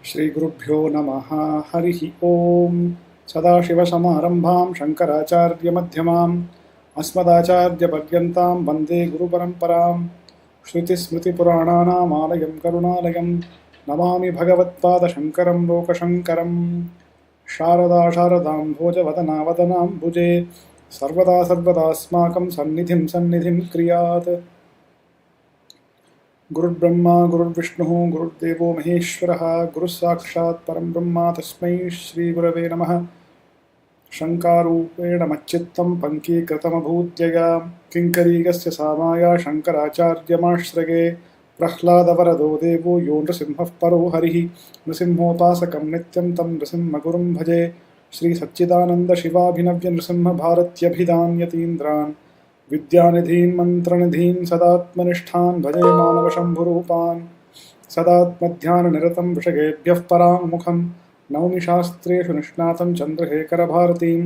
श्रीगुरुभ्यो नमः। हरिः ओम्। सदाशिवसमारम्भां शङ्कराचार्यमध्यमाम् अस्मदाचार्यपर्यन्तां वन्दे गुरुपरम्परां। श्रुतिस्मृतिपुराणानामालयं करुणालयं नमामि भगवत्पादशङ्करं लोकशङ्करम्। शारदा शारदां भोजवदना वदनाम्बुजे सर्वदा सर्वदास्माकं सन्निधिं क्रियात्। गुरुर्ब्रह्मा गुरुर्विष्णुः गुरुर्देवो महेश्वरः गुरुः साक्षात् परं ब्रह्म तस्मै श्रीगुरवे नमः। शङ्कारूपेण मच्चित्तं पङ्कीकृतमभूत्यया किङ्करीगस्य सामाया शङ्कराचार्यमाश्रये। प्रह्लादवरदो देवो यो नृसिंहः परो हरिः नृसिंहोपासकं नित्यं तं नृसिंहगुरुं भजे। श्रीसच्चिदानन्दशिवाभिनव्यनृसिंहभारत्यभिधान्यतीन्द्रान् विद्यानिधीन् मन्त्रनिधीन् सदात्मनिष्ठान् भजे मानवशम्भुरूपान्। सदात्मध्याननिरतं वृषगेभ्यः पराङ्मुखं नौमि शास्त्रेषु निष्णातं चन्द्रशेखरभारतीं।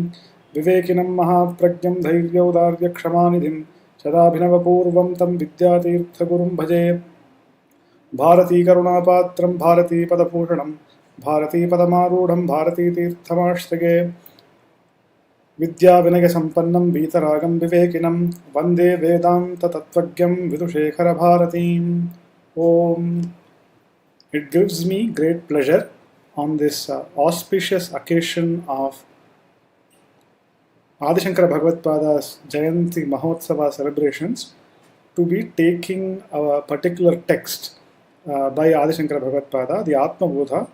विवेकिनं महाप्रज्ञं धैर्यौदार्यक्षमानिधिं सदाभिनवपूर्वं तं विद्यातीर्थगुरुं भजे। भारतीकरुणापात्रं भारतीपदभूषणं भारतीपदमारूढं भारतीतीर्थमाश्रये। विद्याविनयसम्पन्नं वीतरागं विवेकिनं वन्दे वेदान्ततत्त्वज्ञं विदुशेखरभारतीम्। Om. It gives me great pleasure on this auspicious occasion of Adi Shankara Bhagavad-pada's Jayanti Mahotsava celebrations to be taking a particular text by Adi Shankara Bhagavad-pada, the Atma Bodha,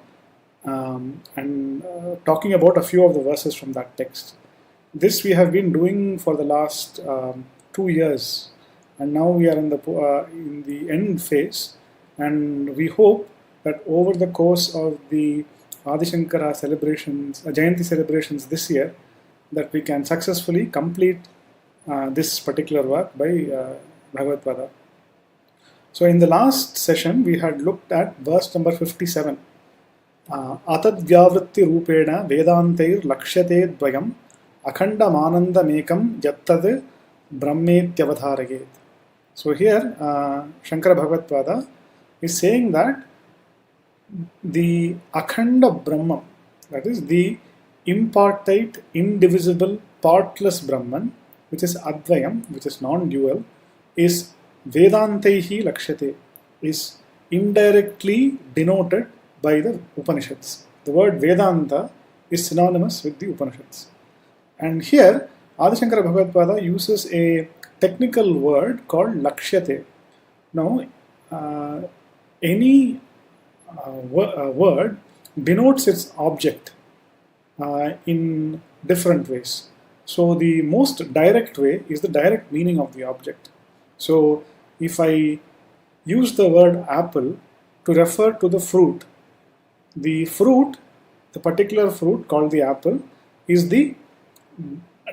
and talking about a few of the verses from that text. This we have been doing for the last 2 years, and now we are in the end phase, and we hope that over the course of the Adi Shankara celebrations, Jayanti celebrations this year, that we can successfully complete this particular work by Bhagavad-pada. So in the last session we had looked at verse number 57. Atadvyavritti rupena vedantair lakshyate dvayam akhandamanandamekam yattad brahmetyavadharayet. So here Shankara Bhagavad-pada is saying that the Akhanda Brahman, that is the impartite, indivisible, partless Brahman, which is Advayam, which is non-dual, is Vedantaihi Lakshyate, is indirectly denoted by the Upanishads. The word Vedanta is synonymous with the Upanishads. And here Adi Shankara Bhagavad-pada uses a technical word called Lakshyate. Now, any word denotes its object in different ways. So the most direct way is the direct meaning of the object. So if I use the word apple to refer to the fruit, the particular fruit called the apple, is the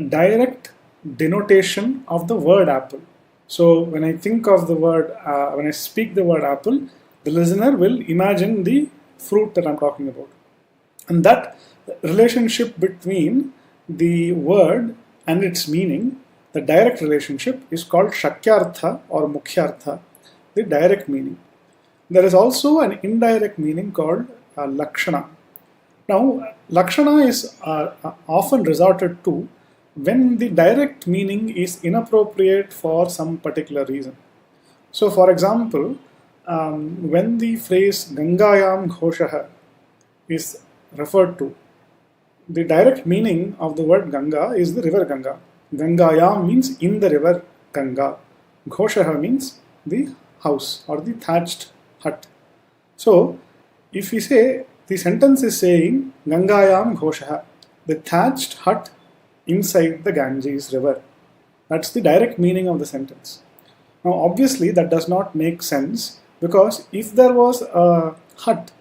direct denotation of the word apple. So when I think of the word, when I speak the word apple, the listener will imagine the fruit that I'm talking about. And that relationship between the word and its meaning, the direct relationship, is called Shakyartha or Mukhyartha, the direct meaning. There is also an indirect meaning called Lakshana. Now, Lakshana is often resorted to when the direct meaning is inappropriate for some particular reason. So, for example, when the phrase Gangayam Ghoshaha is referred to, the direct meaning of the word Ganga is the river Ganga. Gangayam means in the river Ganga. Ghoshaha means the house or the thatched hut. So, if we say the sentence is saying Gangayam Ghoshaha, the thatched hut inside the Ganges river. That's the direct meaning of the sentence. Now, obviously, that does not make sense, because if there was a hut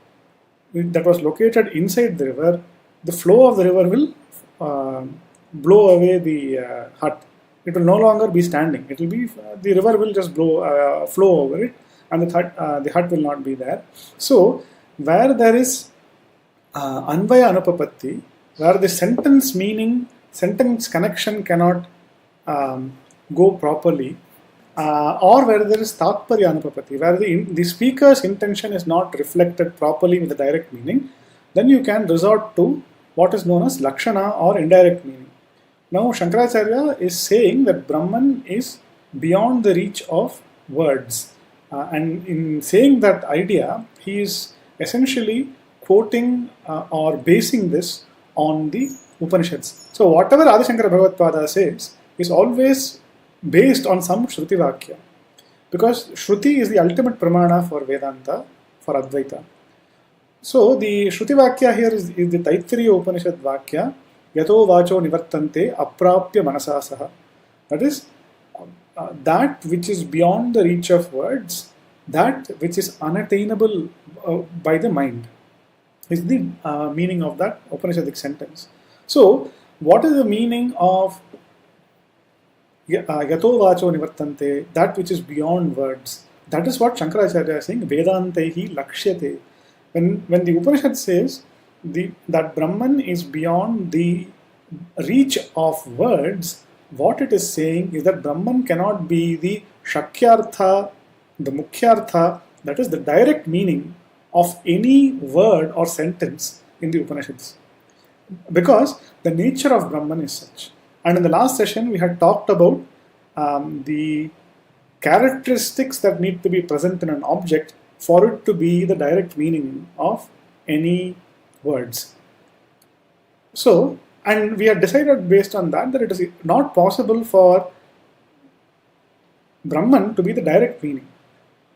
that was located inside the river, the flow of the river will blow away the hut. It will no longer be standing. It will be the river will just flow over it, and the hut will not be there. So, where there is Anvaya Anupapatti, where the sentence connection cannot go properly, or where there is tatparya anupapati, where the speaker's intention is not reflected properly with the direct meaning, then you can resort to what is known as lakshana or indirect meaning. Now Shankaracharya is saying that Brahman is beyond the reach of words. And in saying that idea, he is essentially quoting or basing this on the Upanishads. So whatever Adi Shankara Bhagavad says is always based on some Shruti Vakya. Because Shruti is the ultimate pramana for Vedanta, for Advaita. So the Shruti Vakya here is the Taittiriya Upanishad Vakya, Yato Vacho Nivartante Aprapya Manasasaha. That is, that which is beyond the reach of words, that which is unattainable by the mind, is the meaning of that Upanishadic sentence. So, what is the meaning of Yato Vacho Nivartante, that which is beyond words? That is what Shankaracharya is saying, Vedantehi Lakshyate. When the Upanishad says that Brahman is beyond the reach of words, what it is saying is that Brahman cannot be the Shakyartha, the Mukhyartha, that is the direct meaning of any word or sentence in the Upanishads. Because the nature of Brahman is such. And in the last session, we had talked about the characteristics that need to be present in an object for it to be the direct meaning of any words. So, and we had decided based on that it is not possible for Brahman to be the direct meaning,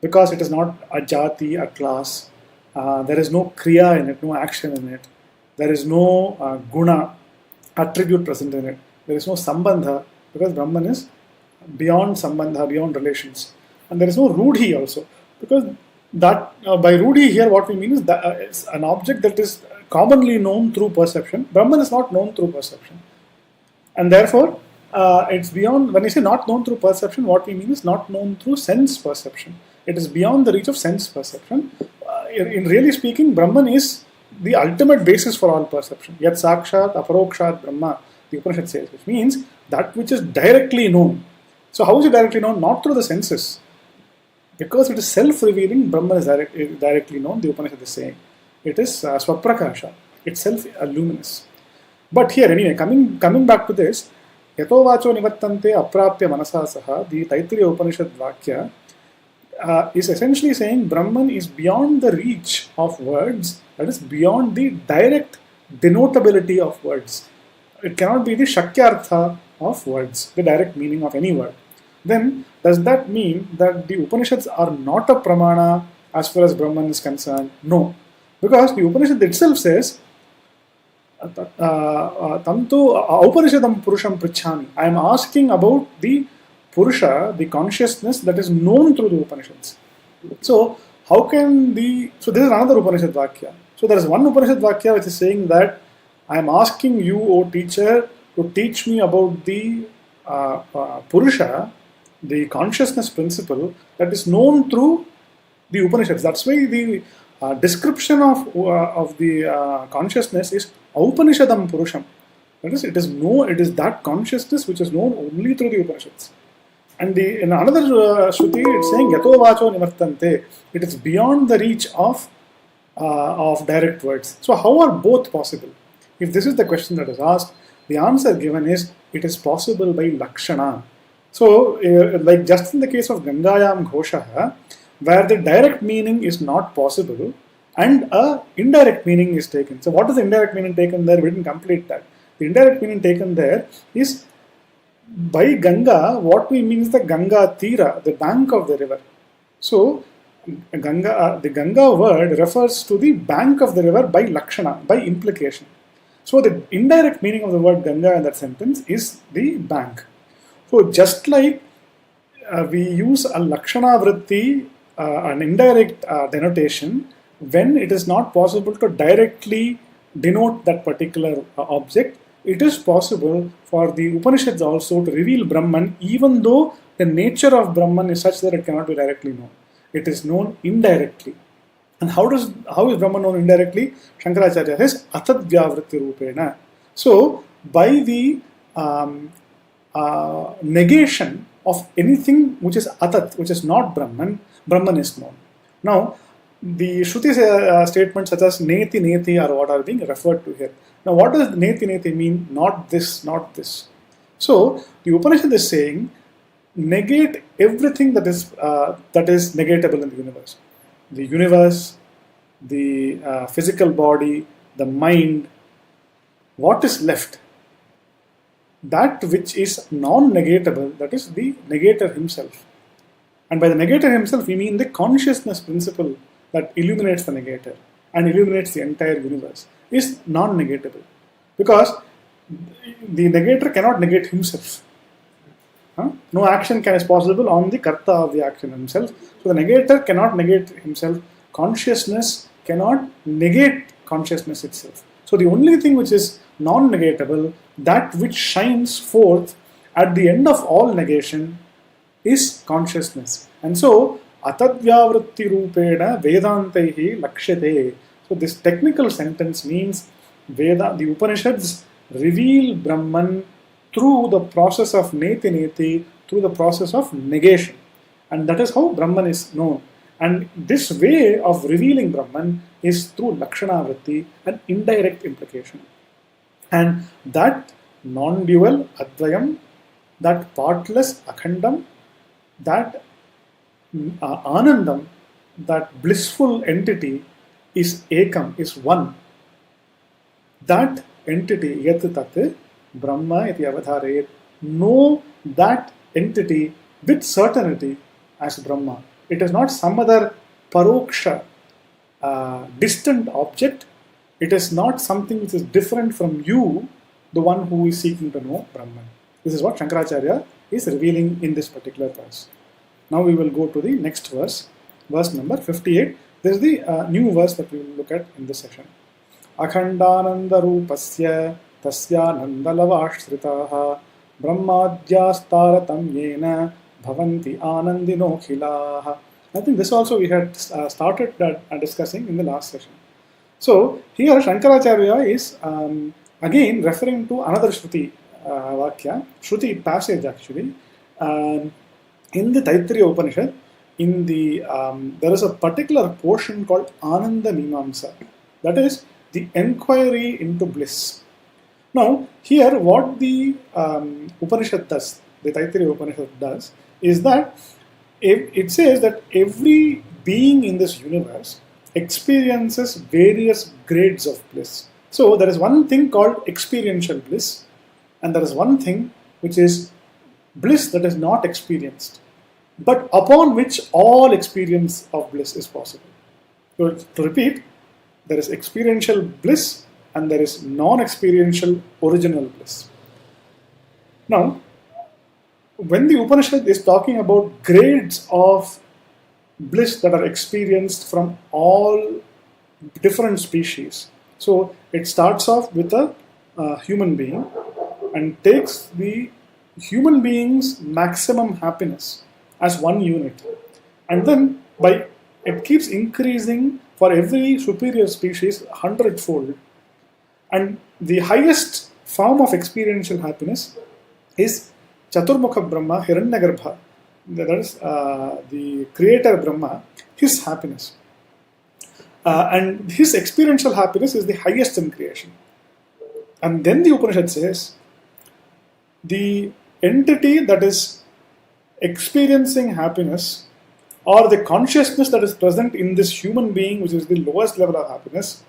because it is not a jati, a class, there is no kriya in it, no action in it, there is no guna, attribute present in it, there is no sambandha, because Brahman is beyond sambandha, beyond relations, and there is no rudhi also, because that by rudhi here what we mean is that it's an object that is commonly known through perception. Brahman is not known through perception, and therefore it's beyond. When we say not known through perception, what we mean is not known through sense perception. It is beyond the reach of sense perception. In really speaking, Brahman is the ultimate basis for all perception. Yat sakshat aparokshat Brahma, the Upanishad says, which means that which is directly known. So how is it directly known? Not through the senses. Because it is self-revealing, Brahman is directly known, the Upanishad is saying. It is Swaprakasha, itself luminous. But here anyway, coming back to this, Yato Vacho Nivattante Aprapya Manasasaha, the Taittiriya Upanishad Vakya, is essentially saying Brahman is beyond the reach of words, that is beyond the direct denotability of words. It cannot be the Shakyartha of words, the direct meaning of any word. Then, does that mean that the Upanishads are not a pramana as far as Brahman is concerned? No. Because the Upanishad itself says, Tamtu Aupanishadam Purusham Prichhami. I am asking about the Purusha, the consciousness that is known through the Upanishads. So, so this is another Upanishad Vakya. So there is one Upanishad Vakya which is saying that I am asking you, O teacher, to teach me about the Purusha, the consciousness principle that is known through the Upanishads. That's why the description of the consciousness is Aupanishadam Purusham. That is, it is that consciousness which is known only through the Upanishads. And in another Shruti, it's saying Yato Vacho Nivartante. It is beyond the reach of direct words. So how are both possible? If this is the question that is asked, the answer given is it is possible by Lakshana. So, like just in the case of Gangayam Ghoshaha, where the direct meaning is not possible and a indirect meaning is taken. So, what is the indirect meaning taken there? We didn't complete that. The indirect meaning taken there is by Ganga, what we mean is the Ganga Tira, the bank of the river. So, the Ganga word refers to the bank of the river by Lakshana, by implication. So, the indirect meaning of the word Ganga in that sentence is the bank. So, just like we use a Lakshana Vritti, an indirect denotation, when it is not possible to directly denote that particular object, it is possible for the Upanishads also to reveal Brahman, even though the nature of Brahman is such that it cannot be directly known. It is known indirectly. And how is Brahman known indirectly? Shankaracharya says, Atadvyavritti Rupena. So, by the negation of anything which is atat, which is not Brahman, Brahman is known. Now, the Shruti statements such as neti neti are what are being referred to here. Now, what does neti neti mean? Not this, not this. So, the Upanishad is saying, negate everything that is negatable in the universe. The universe, the physical body, the mind. What is left? That which is non-negatable, that is the negator himself. And by the negator himself, we mean the consciousness principle that illuminates the negator and illuminates the entire universe is non-negatable. Because the negator cannot negate himself. No action is possible on the karta of the action himself. So the negator cannot negate himself. Consciousness cannot negate consciousness itself. So the only thing which is non-negatable, that which shines forth at the end of all negation, is consciousness. And so, atadvyavritti rupena vedantaihi lakshyate. So this technical sentence means the Upanishads reveal Brahman through the process of neti neti, through the process of negation. And that is how Brahman is known. And this way of revealing Brahman is through Lakshana Vritti, an indirect implication. And that non-dual Advayam, that partless Akhandam, that Anandam, that blissful entity is Ekam, is one. That entity, Yat Tat Brahma iti avadharayet, know that entity with certainty as Brahma. It is not some other paroksha, distant object. It is not something which is different from you, the one who is seeking to know Brahman. This is what Shankaracharya is revealing in this particular verse. Now we will go to the next verse, verse number 58. This is the new verse that we will look at in this session. Akhandananda rupasya tasyanandalavashritaha brahmadhyastaratamyena bhavanti anandinokhilaha. I think this also we had started discussing in the last session. So here Shankaracharya is again referring to another Shruti Vakya, Shruti passage actually. In the Taittiriya Upanishad, in the there is a particular portion called Ananda Mimamsa, that is the enquiry into bliss. Now here what the Upanishad does, the Taittiriya Upanishad does, is that it says that every being in this universe experiences various grades of bliss. So there is one thing called experiential bliss, and there is one thing which is bliss that is not experienced, but upon which all experience of bliss is possible. So to repeat, there is experiential bliss and there is non-experiential original bliss. Now, when the Upanishad is talking about grades of bliss that are experienced from all different species, so it starts off with a human being and takes the human being's maximum happiness as one unit, and then it keeps increasing for every superior species 100-fold, and the highest form of experiential happiness is Chaturmukha Brahma Hiranyagarbha, that is the creator Brahma, his happiness, and his experiential happiness is the highest in creation. And then the Upanishad says the entity that is experiencing happiness, or the consciousness that is present in this human being, which is the lowest level of happiness,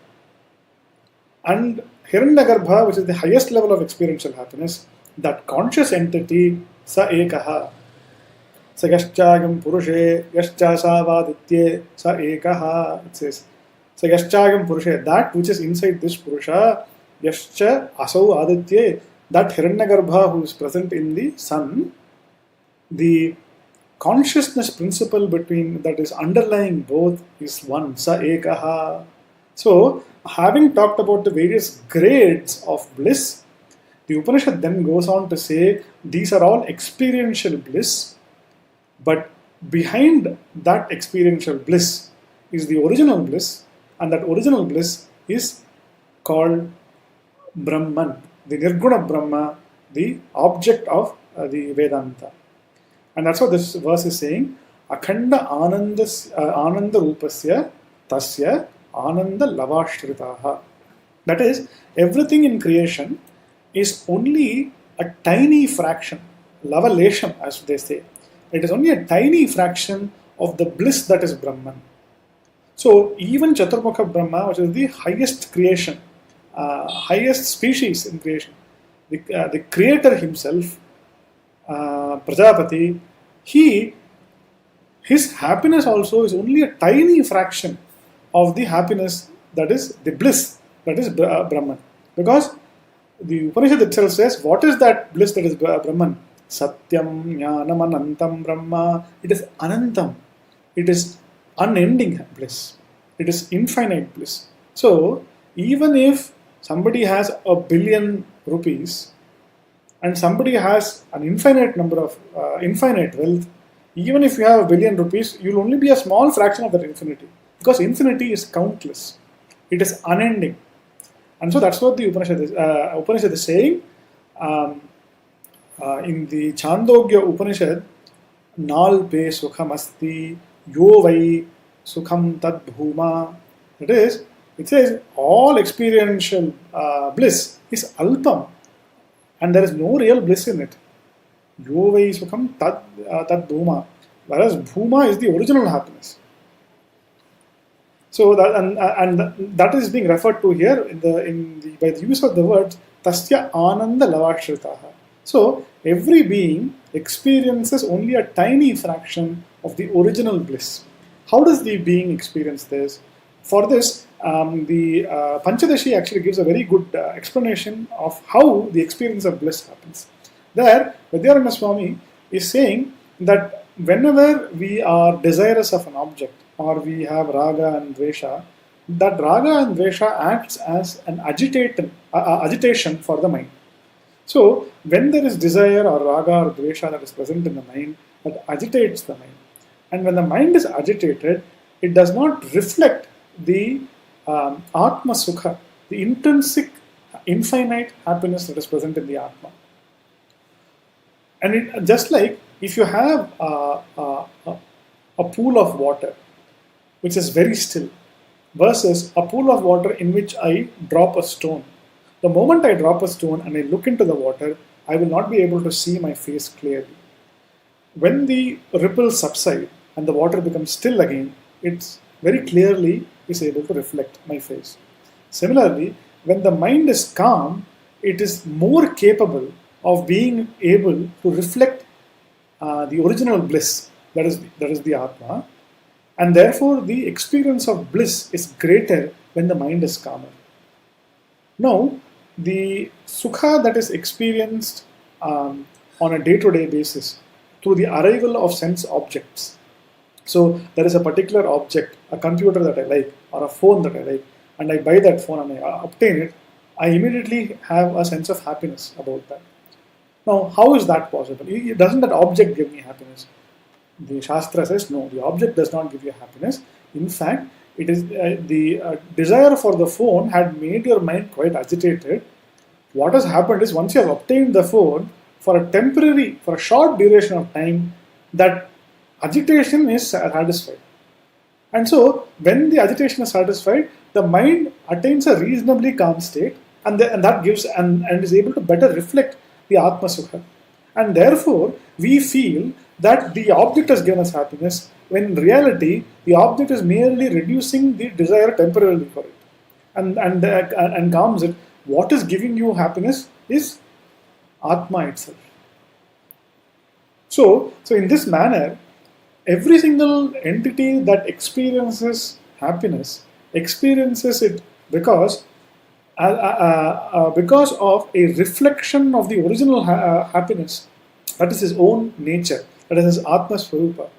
and Hiranyagarbha, which is the highest level of experiential happiness, that conscious entity, sa ekaha, sa yaschagam purushe, yaschasavaditye, sa ekaha, it says, sa yaschagam purushe, that which is inside this purusha, yascha asau aditye, that Hiranyagarbha who is present in the sun, the consciousness principle between that is underlying both is one, sa ekaha. So, having talked about the various grades of bliss, the Upanishad then goes on to say these are all experiential bliss, but behind that experiential bliss is the original bliss, and that original bliss is called Brahman, the Nirguna Brahma, the object of the Vedanta. And that's what this verse is saying. Akhanda ananda rupasya tasya ananda lavashritaha. That is, everything in creation is only a tiny fraction, lavalesham as they say. It is only a tiny fraction of the bliss that is Brahman. So even Chaturmukha Brahma, which is the highest creation, highest species in creation, the creator himself, Prajapati, his happiness also is only a tiny fraction of the happiness that is the bliss that is Brahman. Because the Upanishad itself says, what is that bliss that is Brahman? Satyam Jnanam Anantam Brahma. It is Anantam. It is unending bliss. It is infinite bliss. So, even if somebody has ₹1 billion and somebody has an infinite number of infinite wealth, even if you have ₹1 billion, you'll only be a small fraction of that infinity. Because infinity is countless. It is unending. And so that's what the Upanishad is saying. In the Chandogya Upanishad, Nal pe sukham asti, yo vai sukham tad bhuma. That is, it says all experiential bliss is alpam, and there is no real bliss in it. Yo vai sukham tad bhuma, whereas bhuma is the original happiness. So that and that is being referred to here by the use of the words tasya ananda lavashritaha. So every being experiences only a tiny fraction of the original bliss. How does the being experience this? For this, the Panchadashi actually gives a very good explanation of how the experience of bliss happens. There, Vidyaranya Swami is saying that whenever we are desirous of an object, or we have raga and dvesha, that raga and dvesha acts as an agitation for the mind. So, when there is desire or raga or dvesha that is present in the mind, that agitates the mind. And when the mind is agitated, it does not reflect the Atma Sukha, the intrinsic, infinite happiness that is present in the Atma. And it, just like if you have a pool of water, which is very still, versus a pool of water in which I drop a stone. The moment I drop a stone and I look into the water, I will not be able to see my face clearly. When the ripples subside and the water becomes still again, it very clearly is able to reflect my face. Similarly, when the mind is calm, it is more capable of being able to reflect the original bliss, that is the Atma, and therefore the experience of bliss is greater when the mind is calmer. Now, the sukha that is experienced on a day-to-day basis through the arrival of sense objects. So there is a particular object, a computer that I like, or a phone that I like, and I buy that phone and I obtain it, I immediately have a sense of happiness about that. Now, how is that possible? Doesn't that object give me happiness? The Shastra says, no, the object does not give you happiness. In fact, it is the desire for the phone had made your mind quite agitated. What has happened is once you have obtained the phone, for a short duration of time, that agitation is satisfied. And so, when the agitation is satisfied, the mind attains a reasonably calm state, and that gives and is able to better reflect the Atma Sukha. And therefore, we feel that the object has given us happiness, when in reality, the object is merely reducing the desire temporarily for it, and calms it. What is giving you happiness is Atma itself. So in this manner, every single entity that experiences happiness experiences it because of a reflection of the original happiness, that is his own nature, that is his Atma Swarupa.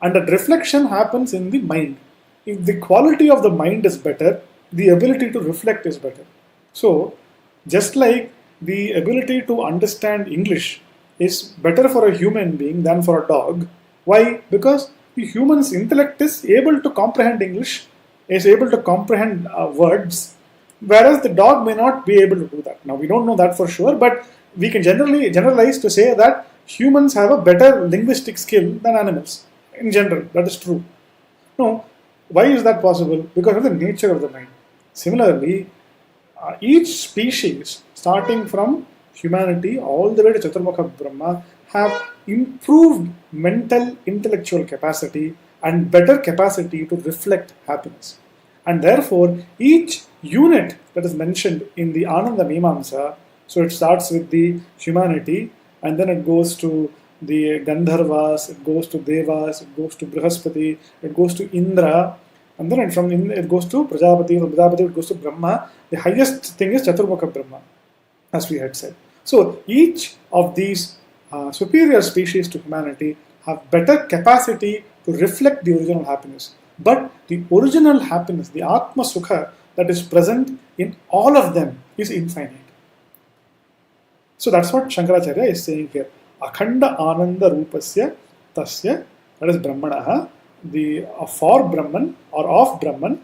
And that reflection happens in the mind. If the quality of the mind is better, the ability to reflect is better. So, just like the ability to understand English is better for a human being than for a dog. Why? Because the human's intellect is able to comprehend English, is able to comprehend words, whereas the dog may not be able to do that. Now, we don't know that for sure, but we can generalize to say that humans have a better linguistic skill than animals in general. That is true. No, why is that possible? Because of the nature of the mind. Similarly, each species, starting from humanity all the way to Chaturmukha Brahma, have improved mental, intellectual capacity and better capacity to reflect happiness. And therefore, each unit that is mentioned in the Ananda Mimamsa, so it starts with the humanity, and then it goes to the Gandharvas, it goes to Devas, it goes to Brihaspati, it goes to Indra, and then from Indra it goes to Prajapati, from Prajapati it goes to Brahma. The highest thing is Chaturmukha Brahma, as we had said. So each of these superior species to humanity have better capacity to reflect the original happiness. But the original happiness, the Atma Sukha that is present in all of them is infinite. So that's what Shankaracharya is saying here. Akhanda Ananda Rupasya Tasya, that is Brahmanaha, the for Brahman or of Brahman,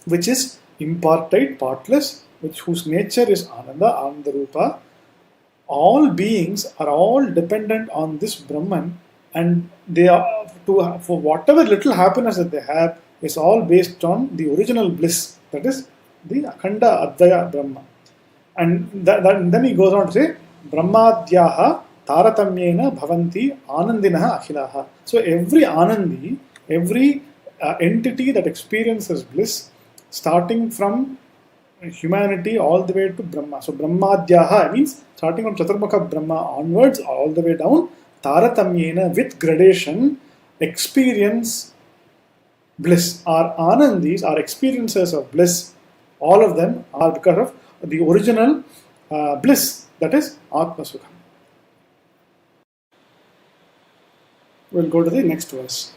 which is impartite, partless, whose nature is Ananda, Ananda Rupa. All beings are all dependent on this Brahman, and they are for whatever little happiness that they have is all based on the original bliss, that is the Akhanda Advaya Brahma. And then he goes on to say, Brahmadhyaha Taratamyena Bhavanti Anandinaha Akhilaha. So every Anandi, every entity that experiences bliss, starting from humanity all the way to Brahma. So Brahmadhyaha means starting from Chaturmukha Brahma onwards, all the way down, Taratamyena, with gradation, experience bliss. Our Anandis, our experiences of bliss, all of them are because of the original bliss, that is Atma Sukha. We'll go to the next verse.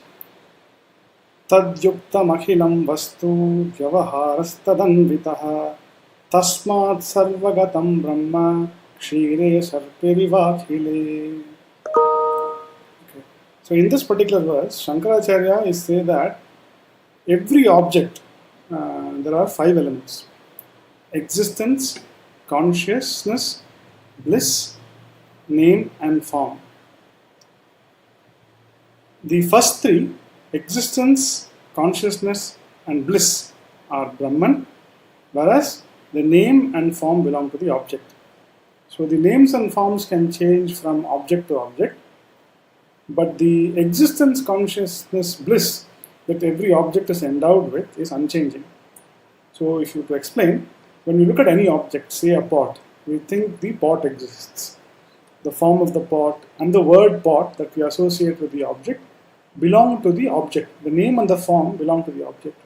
Tadyuktamakhilam vastu vyavaharastadandvitaha tasmat sarvagatam brahma kshire sarpirivakhile. Okay. So in this particular verse, Shankaracharya is saying that every object, there are 5 elements: existence, consciousness, bliss, name and form. The first 3, existence, consciousness and bliss, are Brahman, whereas the name and form belong to the object. So the names and forms can change from object to object, but the existence, consciousness, bliss that every object is endowed with is unchanging. So if you to explain, when we look at any object, say a pot, we think the pot exists. The form of the pot and the word pot that we associate with the object belong to the object. The name and the form belong to the object.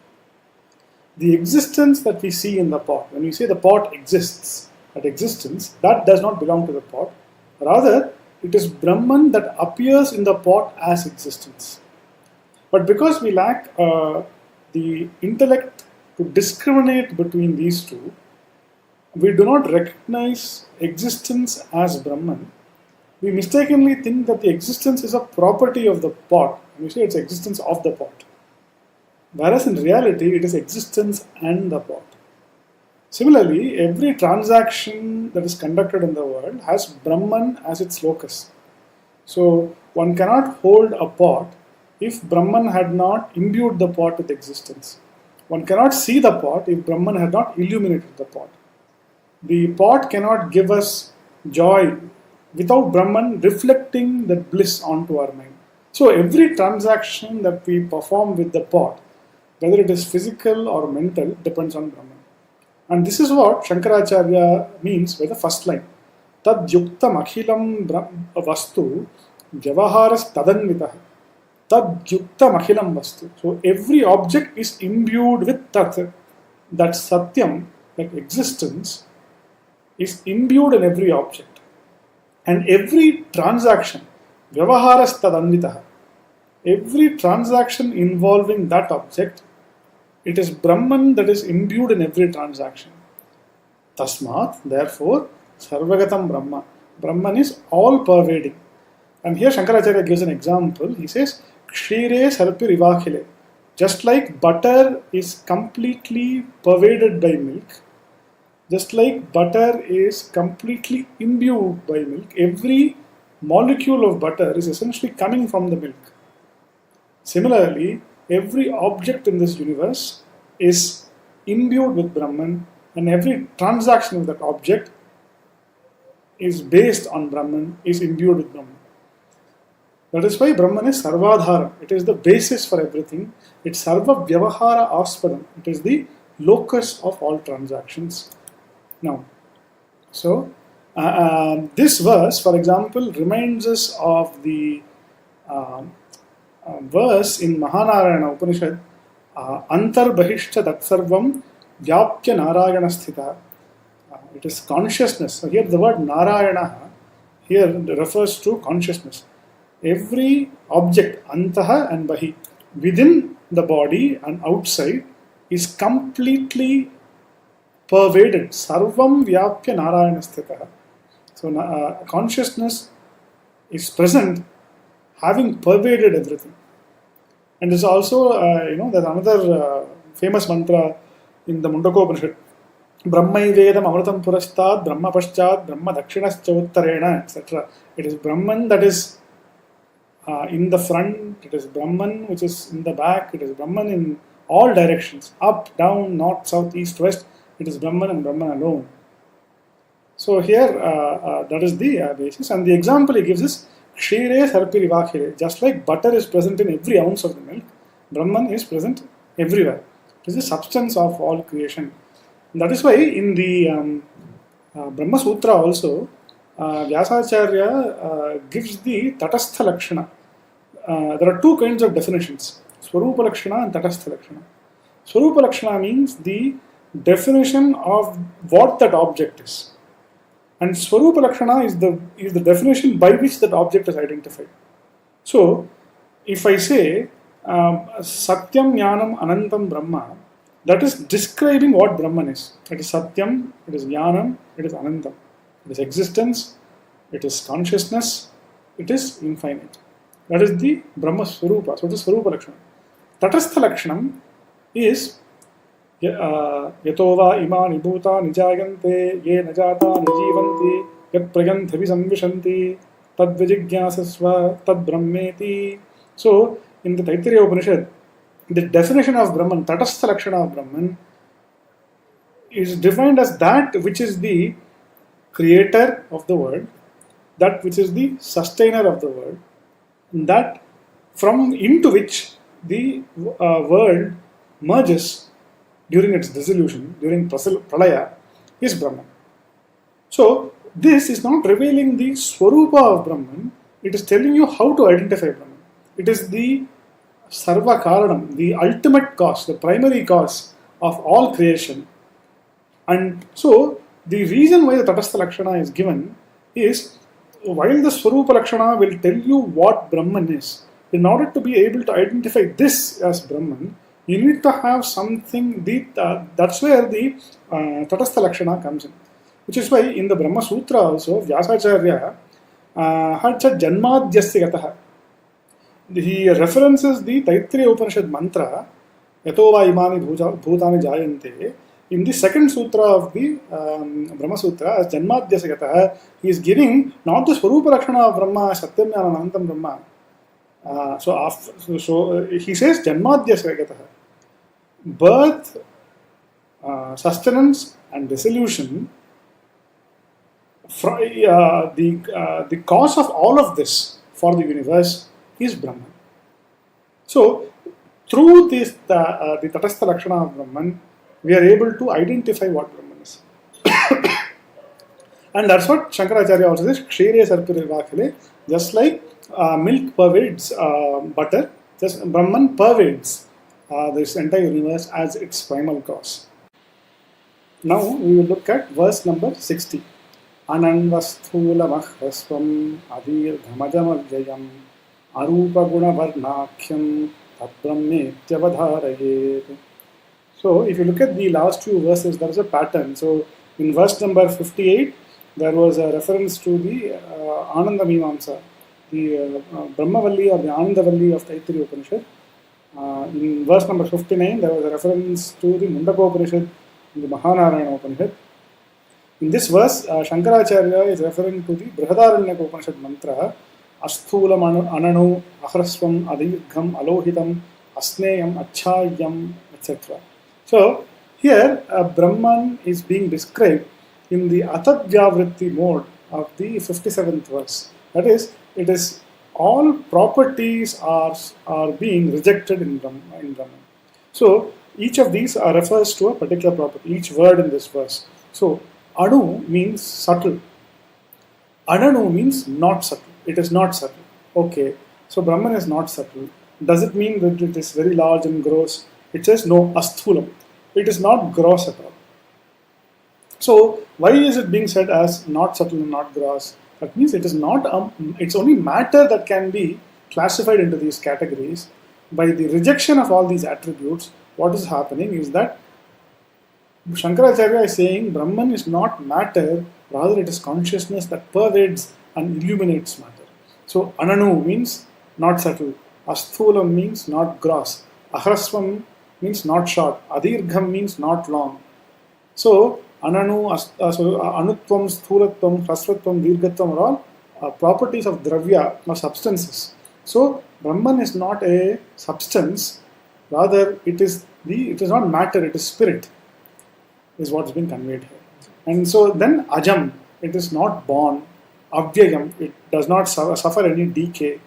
The existence that we see in the pot, when we say the pot exists, that existence, that does not belong to the pot. Rather, it is Brahman that appears in the pot as existence. But because we lack the intellect to discriminate between these two, we do not recognize existence as Brahman. We mistakenly think that the existence is a property of the pot. We say it's existence of the pot. Whereas in reality, it is existence and the pot. Similarly, every transaction that is conducted in the world has Brahman as its locus. So one cannot hold a pot if Brahman had not imbued the pot with existence. One cannot see the pot if Brahman had not illuminated the pot. The pot cannot give us joy without Brahman reflecting that bliss onto our mind. So every transaction that we perform with the pot, whether it is physical or mental, depends on Brahman. And this is what Shankaracharya means by the first line. Tad yuktam akhilam vastu vyavaharas tadanvitaha. Tad yuktam akhilam vastu. So every object is imbued with tat. That satyam, that existence, is imbued in every object. And every transaction, vyavaharas tadanvitaha, every transaction involving that object, it is Brahman that is imbued in every transaction. Tasmat, therefore, sarvagatam Brahma. Brahman is all pervading. And here Shankaracharya gives an example. He says, Kshire sarpi rivakhile. Just like butter is completely pervaded by milk, just like butter is completely imbued by milk, every molecule of butter is essentially coming from the milk. Similarly, every object in this universe is imbued with Brahman, and every transaction of that object is based on Brahman, is imbued with Brahman. That is why Brahman is Sarvadharam. It is the basis for everything. It's Sarva Vyavahara Aspadam. It is the locus of all transactions. Now, so this verse, for example, reminds us of the verse in Mahanarayana Upanishad, Antar Bahishcha Datsarvam Vyapya Narayana Sthita. It is consciousness. So here the word Narayana here refers to consciousness. Every object, Antaha and Bahi, within the body and outside is completely pervaded. Sarvam Vyapya Narayana Sthita. So consciousness is present, having pervaded everything. And there's also, there's another famous mantra in the Mundakopanishad. Brahmaivedam Amritam Purastad, Brahma Paschat, Brahma Dakshinascha Uttarena, etc. It is Brahman that is in the front, it is Brahman which is in the back, it is Brahman in all directions, up, down, north, south, east, west. It is Brahman and Brahman alone. So here, that is the basis. And the example he gives is Kshire Sarpi Rivakhire. Just like butter is present in every ounce of the milk, Brahman is present everywhere. It is the substance of all creation. And that is why in the Brahma Sutra also, Vyasacharya gives the Tatastha Lakshana. There are two kinds of definitions, Swarupa Lakshana and Tatastha Lakshana. Swarupa Lakshana means the definition of what that object is. And Swarupa Lakshana is the definition by which that object is identified. So, if I say Satyam Jnanam Anantam Brahma, that is describing what Brahman is. It is Satyam, it is Jnanam, it is Anantam. It is existence, it is consciousness, it is infinite. That is the Brahma Swarupa. So it is Swarupa Lakshana. Tatastha Lakshanam is Yatova imani bhuta nijayante ye najata nijivanti yat prayanthavi samvishanti tad vijigyasasva tad brahmeti. So in the Taittiriya Upanishad, the definition of Brahman, Tatastha Lakshana of Brahman, is defined as that which is the creator of the world, that which is the sustainer of the world, that from into which the world merges during its dissolution, during Pralaya, is Brahman. So this is not revealing the Swarupa of Brahman, it is telling you how to identify Brahman. It is the Sarva Karanam, the ultimate cause, the primary cause of all creation. And so the reason why the Tatastha Lakshana is given is, while the Swarupa Lakshana will tell you what Brahman is, in order to be able to identify this as Brahman, you need to have something, that's where the Tatastha Lakshana comes in. Which is why in the Brahma Sutra also, Vyasacharya had said Janmadhyasya Gataha. He references the Taittiriya Upanishad mantra, Yatova imani bhutani jayante. In the second sutra of the Brahma Sutra, as Janmadhyasya Gataha, he is giving not the Swarupa Lakshana of Brahma, Satyam Jnanam Anantam Brahma. So he says Janmadhyasya Gataha. Birth, sustenance and dissolution, the cause of all of this for the universe is Brahman. So through this, the Tatastha Lakshana of Brahman, we are able to identify what Brahman is. And that's what Shankaracharya also says, Kshire Sarpire Vakhile, just like milk pervades butter, just Brahman pervades this entire universe as its primal cause. Now we will look at verse number 60. Ananvasthula mahvasvam adirghamajamajayam arupa guna varnakhyam tadbrahmetyavadharayet. So if you look at the last few verses, there is a pattern. So in verse number 58, there was a reference to the Ananda Mimamsa, the Brahmavalli or the Anandavalli of Taittiriya Upanishad. In verse number 59, there was a reference to the Mundakopanishad in the Mahanarayana Upanishad. In this verse, Shankaracharya is referring to the Brihadaranyaka Upanishad mantra, Asthulam Ananu Ahrasvam Adirgham Alohitam Asneyam Achayam, etc. So here Brahman is being described in the Atadvyavritti mode of the 57th verse. That is, it is all properties are being rejected in Brahman. So each of these refers to a particular property, each word in this verse. So Anu means subtle. Ananu means not subtle. It is not subtle. Okay, so Brahman is not subtle. Does it mean that it is very large and gross? It says no, asthulam. It is not gross at all. So why is it being said as not subtle and not gross? That means it is not. It's only matter that can be classified into these categories. By the rejection of all these attributes, what is happening is that Shankaracharya is saying Brahman is not matter, rather it is consciousness that pervades and illuminates matter. So Ananu means not subtle, Asthulam means not gross, Ahrasvam means not short, Adirgham means not long. So Ananu, Anutvam, Sthulatvam, Hrasvatvam, Dirghatvam are all properties of Dravya or substances. So Brahman is not a substance, rather it is not matter, it is spirit, is what's been conveyed here. And so then Ajam, it is not born, Avyayam, it does not suffer any decay,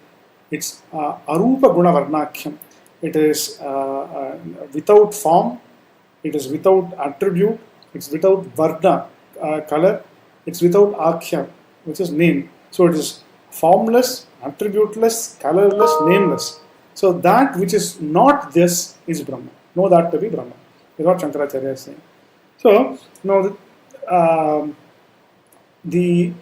it's Arupa Guna Varnakhyam, it is without form, it is without attribute, it's without Varna, color, it's without Akhya, which is name. So it is formless, attributeless, colorless, nameless. So that which is not this is Brahman. Know that to be Brahman. Is what Shankaracharya is saying. So now the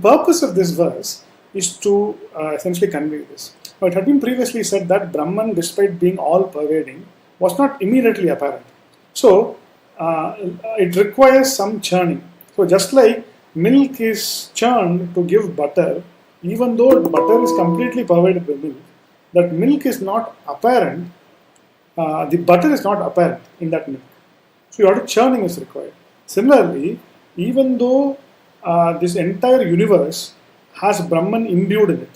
purpose of this verse is to essentially convey this. Now, it had been previously said that Brahman, despite being all-pervading, was not immediately apparent. So it requires some churning. So just like milk is churned to give butter, even though butter is completely pervaded by milk, that milk is not apparent, the butter is not apparent in that milk. So your churning is required. Similarly, even though this entire universe has Brahman imbued in it,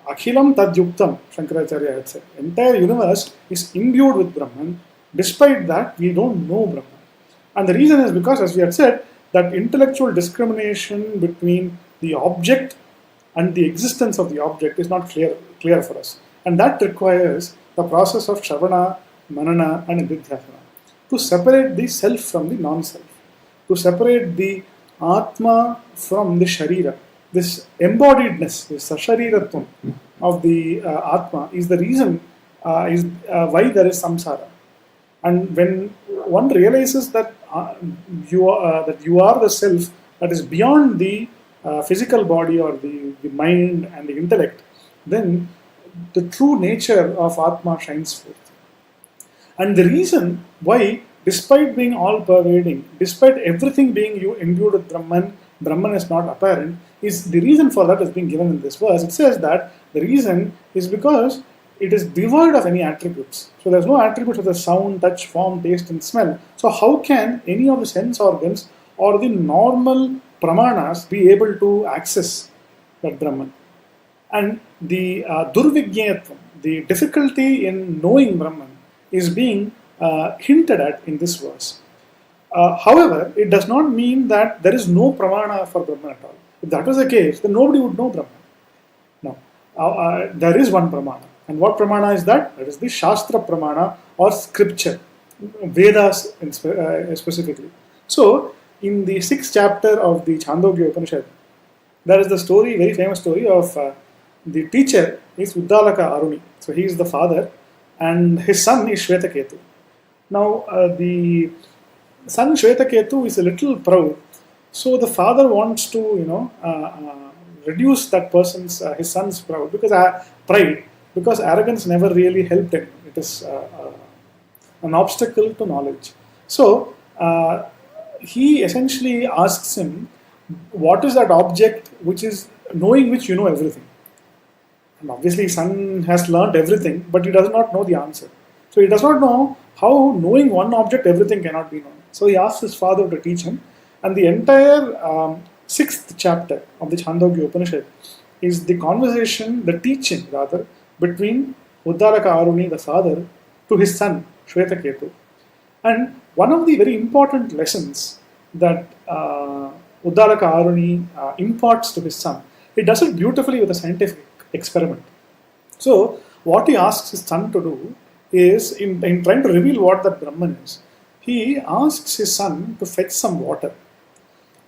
Akhilam Tadyuktam, Shankaracharya had said, entire universe is imbued with Brahman. Despite that, we don't know Brahman. And the reason is because, as we had said, that intellectual discrimination between the object and the existence of the object is not clear for us. And that requires the process of Shravana, Manana and Nididhyasana to separate the self from the non-self, to separate the Atma from the Sharira. This embodiedness, this Sashariratvam of the Atma is the reason why there is samsara. And when one realizes that you are the self that is beyond the physical body or the mind and the intellect, then the true nature of Atma shines forth. And the reason why, despite being all-pervading, despite everything being imbued with Brahman is not apparent, is the reason for that is being given in this verse. It says that the reason is because it is devoid of any attributes. So there's no attributes of the sound, touch, form, taste and smell. So how can any of the sense organs or the normal pramanas be able to access that Brahman? And the durvigyatvam, the difficulty in knowing Brahman, is being hinted at in this verse. However, it does not mean that there is no pramana for Brahman at all. If that was the case, then nobody would know Brahman. No, there is one pramana. And what pramana is that? That is the Shastra pramana or scripture, Vedas specifically. So, in the 6th chapter of the Chandogya Upanishad, there is the story, very famous story of the teacher is Uddalaka Aruni. So, he is the father and his son is Shvetaketu. Now, the son Shvetaketu is a little proud. So, the father wants to, reduce that person's, his son's pride, because arrogance never really helped him. It is an obstacle to knowledge. So, he essentially asks him, what is that object which is knowing which you know everything? And obviously, son has learned everything, but he does not know the answer. So So he does not know how knowing one object everything cannot be known. So he asks his father to teach him, and the entire sixth chapter of the Chandogya Upanishad is the conversation, the teaching rather, between Uddalaka Aruni, the father, to his son Shvetaketu. And one of the very important lessons that Uddalaka Aruni imparts to his son, he does it beautifully with a scientific experiment. So what he asks his son to do is, in trying to reveal what that Brahman is, he asks his son to fetch some water.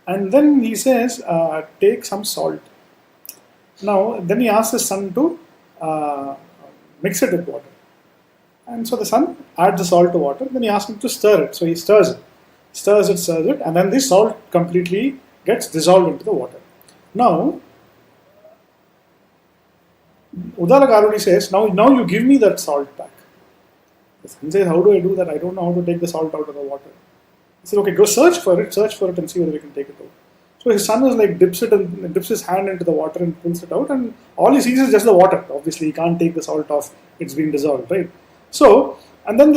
And then he says, take some salt. Now, then he asks his son to mix it with water. And so the son adds the salt to water, then he asks him to stir it. So he stirs it, and then the salt completely gets dissolved into the water. Now, Uddalaka Aruni says, now you give me that salt back. The son says, how do I do that? I don't know how to take the salt out of the water. He said, okay, go search for it and see whether we can take it out. So his son is like dips his hand into the water and pulls it out, and all he sees is just the water. Obviously, he can't take the salt off; it's being dissolved, right? So, and then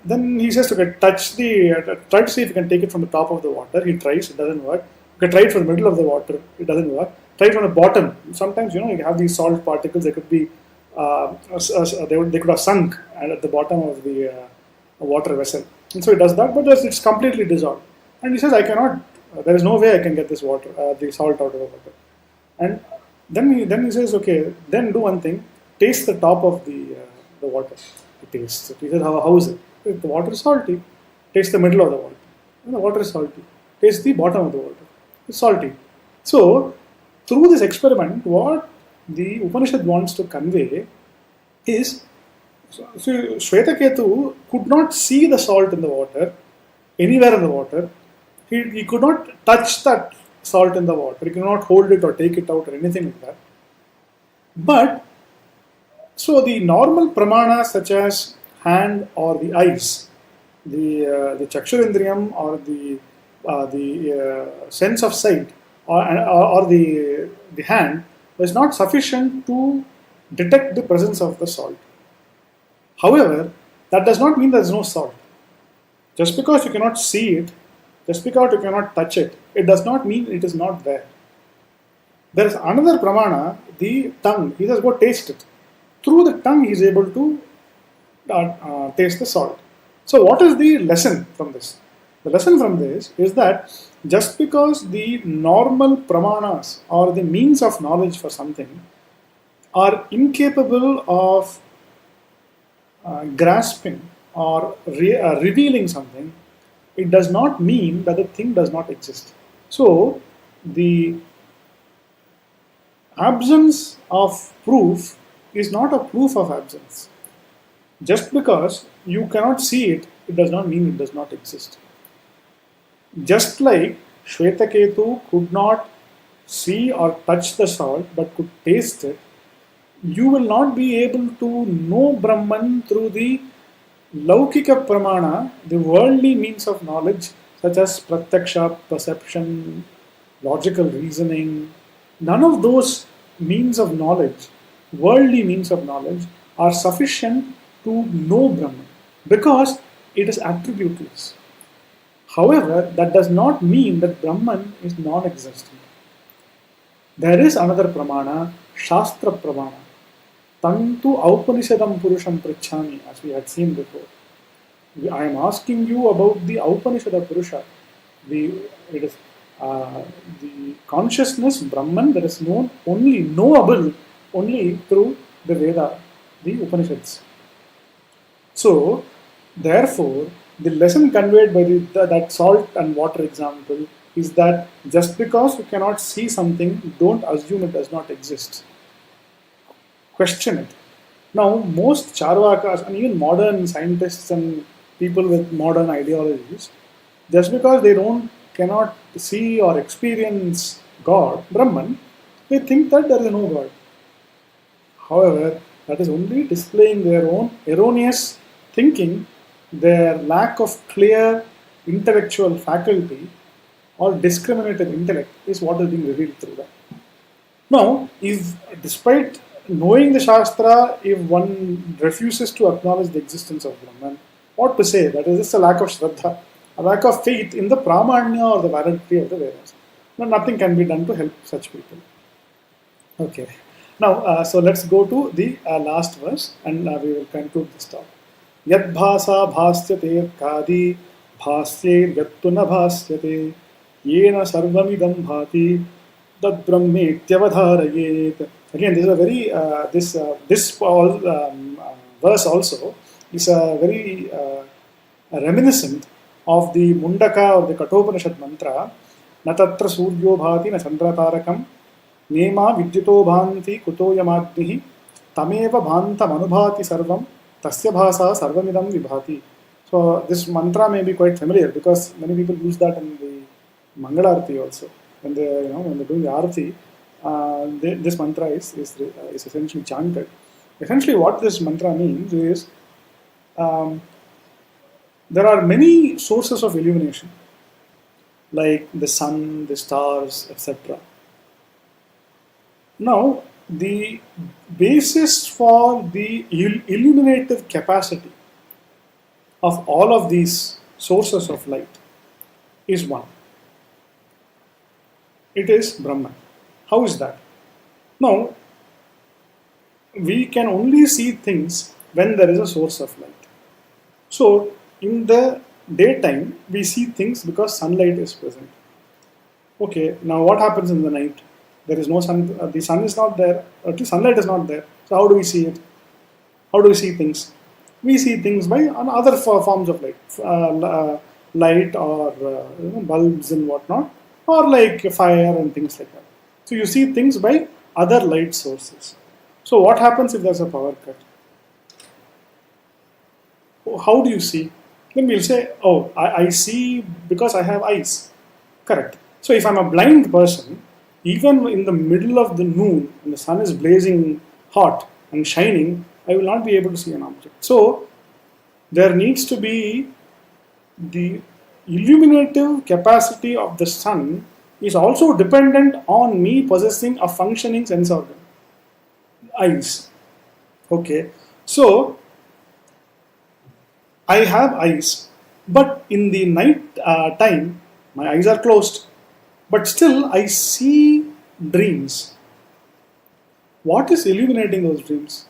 then he says, okay, try to see if you can take it from the top of the water. He tries, it doesn't work. You can try it from the middle of the water, it doesn't work. Try it from the bottom. Sometimes you have these salt particles. They could be they could have sunk at the bottom of the water vessel, and so he does that, but it's completely dissolved. And he says, I cannot. There is no way I can get this water, the salt out of the water. And then he says, okay, then do one thing, taste the top of the water. He tastes it. He says, how is it? The water is salty. Taste the middle of the water. And the water is salty. Taste the bottom of the water. It's salty. So, through this experiment, what the Upanishad wants to convey is, so Shvetaketu could not see the salt in the water, anywhere in the water. He could not touch that salt in the water. He could not hold it or take it out or anything like that. But, so the normal pramanas such as hand or the eyes, the chakshurindriyam or the sense of sight or the hand was not sufficient to detect the presence of the salt. However, that does not mean there is no salt. Just because you cannot see it, just because you cannot touch it, it does not mean it is not there. There is another pramana, the tongue. He says, go taste it. Through the tongue, he is able to taste the salt. So, what is the lesson from this? The lesson from this is that just because the normal pramanas or the means of knowledge for something are incapable of grasping or revealing something, it does not mean that the thing does not exist. So, the absence of proof is not a proof of absence. Just because you cannot see it, it does not mean it does not exist. Just like Shvetaketu could not see or touch the salt but could taste it, you will not be able to know Brahman through the Laukika Pramana, the worldly means of knowledge such as Pratyaksha, perception, logical reasoning. None of those means of knowledge, worldly means of knowledge, are sufficient to know Brahman because it is attributeless. However, that does not mean that Brahman is non-existent. There is another Pramana, Shastra Pramana. Tantu Aupanishadam Purusham Prichhami, as we had seen before. I am asking you about the Aupanishada Purusha, the consciousness, Brahman, that is known only, knowable only through the Veda, the Upanishads. So, therefore, the lesson conveyed by that salt and water example is that just because you cannot see something, don't assume it does not exist. Question it. Now, most Charvakas and even modern scientists and people with modern ideologies, just because they cannot see or experience God, Brahman, they think that there is no God. However, that is only displaying their own erroneous thinking, their lack of clear intellectual faculty or discriminative intellect is what is being revealed through that. Now, if despite knowing the Shastra, if one refuses to acknowledge the existence of Brahman, what to say? That is just a lack of Shraddha, a lack of faith in the Pramanya or the validity of the Vedas. No, nothing can be done to help such people. Okay. Now, so let's go to the last verse and we will conclude this talk. Yad bhasa bhasyate kadi bhasye yattu na bhasyate yena sarvamidam bhati tad brahmetyavadharayet. Again, this is a very verse also is a very reminiscent of the Mundaka or the Kathopanishad mantra. Na tatra suryo bhati na chandra tarakam nema vidyuto bhanti kuto yamagnihi tameva bhantam anubhati sarvam tasya bhasa sarvamidam vibhati. So this mantra may be quite familiar because many people use that in the Mangalarti also. When they're doing the Arati, this mantra is essentially chanted. Essentially what this mantra means is there are many sources of illumination like the sun, the stars, etc. Now, the basis for the illuminative capacity of all of these sources of light is one. It is Brahman. How is that? Now, we can only see things when there is a source of light. So, in the daytime, we see things because sunlight is present. Okay, now what happens in the night? There is no sun, the sun is not there, at least sunlight is not there. So how do we see it? How do we see things? We see things by other forms of light, light or bulbs and whatnot, or like fire and things like that. So you see things by other light sources. So what happens if there's a power cut? How do you see? Then we'll say, oh, I see because I have eyes. Correct. So if I'm a blind person, even in the middle of the noon, when the sun is blazing hot and shining, I will not be able to see an object. So there needs to be the illuminative capacity of the sun is also dependent on me possessing a functioning sense organ, eyes. Okay, so I have eyes, but in the night time, my eyes are closed, but still I see dreams. What is illuminating those dreams?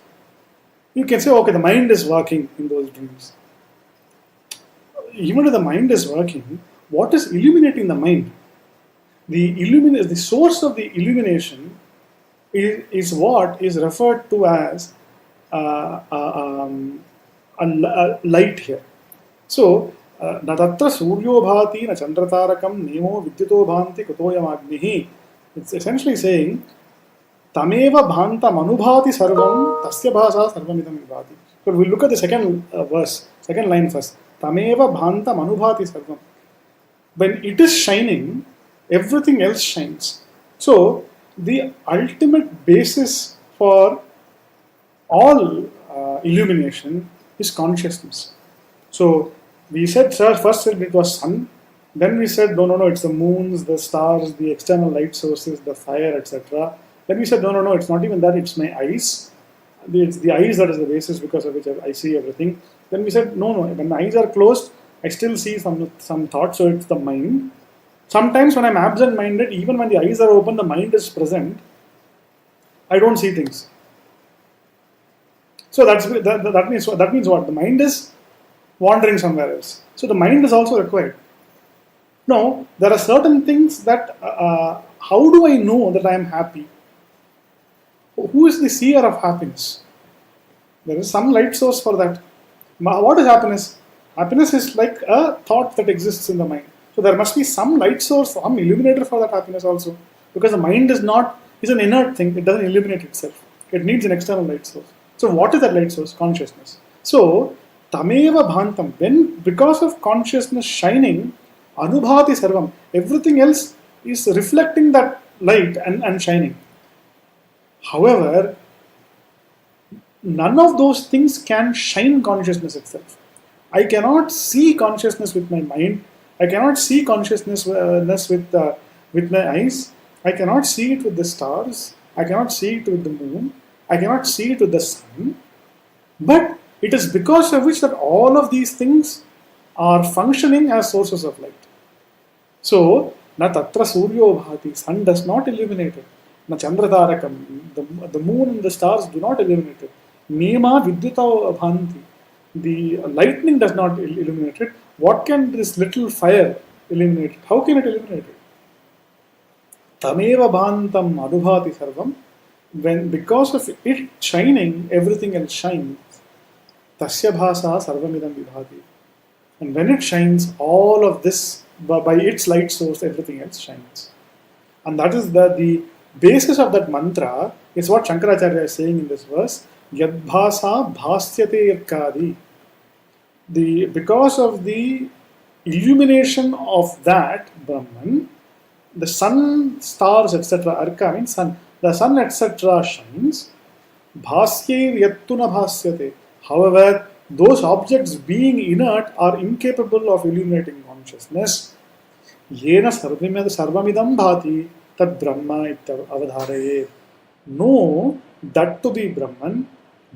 You can say, okay, the mind is working in those dreams. Even if the mind is working, what is illuminating the mind? The source of the illumination is what is referred to as a light here. So, na tatra suryo bhati na chandratarakam nemo vidyuto bhanti kutoyam agnihi. It's essentially saying tameva bhantam anubhati sarvam tasya bhasa sarvamidam vibhati. So we'll look at the second line first. Tameva bhantam anubhati sarvam. When it is shining, everything else shines. So the ultimate basis for all illumination is consciousness. So we said, first it was sun, then we said, no, it's the moons, the stars, the external light sources, the fire, etc. Then we said, no, it's not even that, it's my eyes. It's the eyes that is the basis because of which I see everything. Then we said, no, when my eyes are closed, I still see some thoughts, so it's the mind. Sometimes when I'm absent-minded, even when the eyes are open, the mind is present, I don't see things. So that means what? The mind is wandering somewhere else. So the mind is also required. No, there are certain things that, how do I know that I am happy? Who is the seer of happiness? There is some light source for that. What is happiness? Happiness is like a thought that exists in the mind. So there must be some light source, some illuminator for that happiness also. Because the mind is an inert thing, it doesn't illuminate itself. It needs an external light source. So what is that light source? Consciousness. So, tameva bhantam, because of consciousness shining, anubhati sarvam, everything else is reflecting that light and shining. However, none of those things can shine consciousness itself. I cannot see consciousness with my mind. I cannot see consciousness with my eyes. I cannot see it with the stars. I cannot see it with the moon. I cannot see it with the sun, but it is because of which that all of these things are functioning as sources of light. So, na tatra suryo bhati, sun does not illuminate it. Na chandratarakam, the moon and the stars do not illuminate it. Nema vidyuta bhanti, the lightning does not illuminate it. What can this little fire illuminate it? How can it illuminate it? Tameva bhantam adubhati sarvam, when because of it shining, everything else shines. Tasya bhasa sarvamidam vibhati. And when it shines, all of this, by its light source, everything else shines. And that is the basis of that mantra is what Shankaracharya is saying in this verse. Yadbhasa bhasyate irkadi. Because of the illumination of that Brahman, the sun, stars, etc. Arka means sun. The sun, etc. shines. Bhasyir yattuna bhasyate. However, those objects being inert are incapable of illuminating consciousness. Yena sarvamidam bhati tad brahma avadharaye. Know that to be Brahman,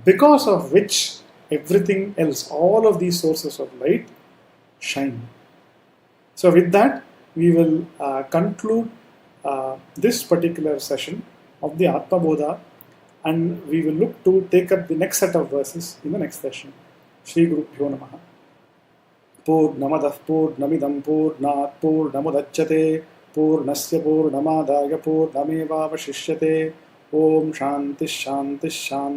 because of which everything else, all of these sources of light, shine. So with that, we will conclude this particular session of the Atma Bodha, and we will look to take up the next set of verses in the next session. Shri Gurubhyo Namaha. Purnamadah Purnamidam Purnat Purnamudachyate Purnasya Purnamadaya Purnameva Vashishyate. Om Shanti Shanti Shanti.